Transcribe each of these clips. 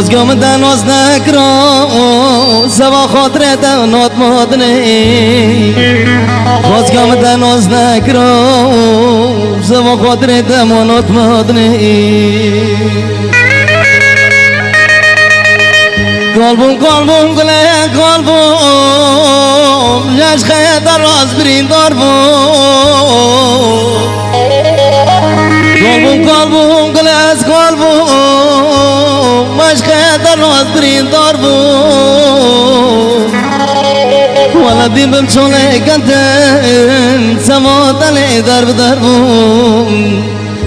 Gözgümden az nekro Seva khotretan not modne Gözgümden az nekro Seva khotretan not modne Kalbum kalbum gule kalbum Yaş khayda raz birin darbum Kalbum kalbum gule kalbum Yaş khayda raz birin darbum Wala dibim chole kanten Samotale darb darbum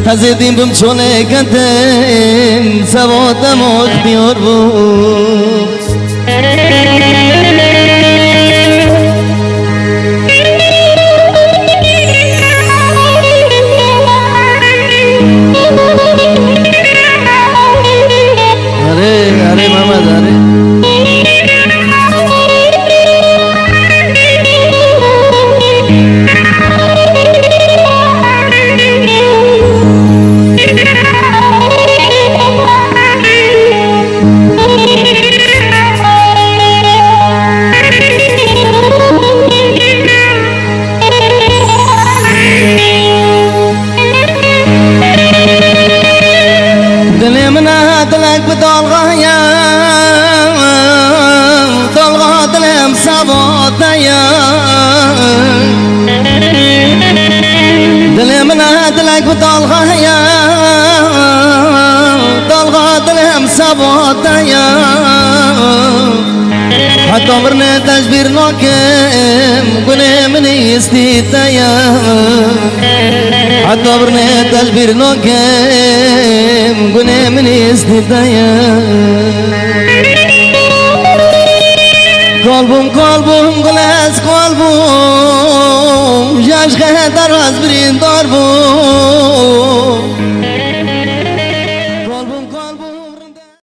Hazedim bim chole kanten Samotamot biyorbum Hare Muhammad hare دلك بدالغايا دالغا دلم سباتايا دلمنا دلك بدالغايا دالغا دلم سباتايا حتى عمرنا تجبير ناكم قولي مني استيتايا حتى عمرنا تجبير ناكم قولي مني استيتايا قلبم قلبم قلاس قلبم جاش خيدر راس برين ضربم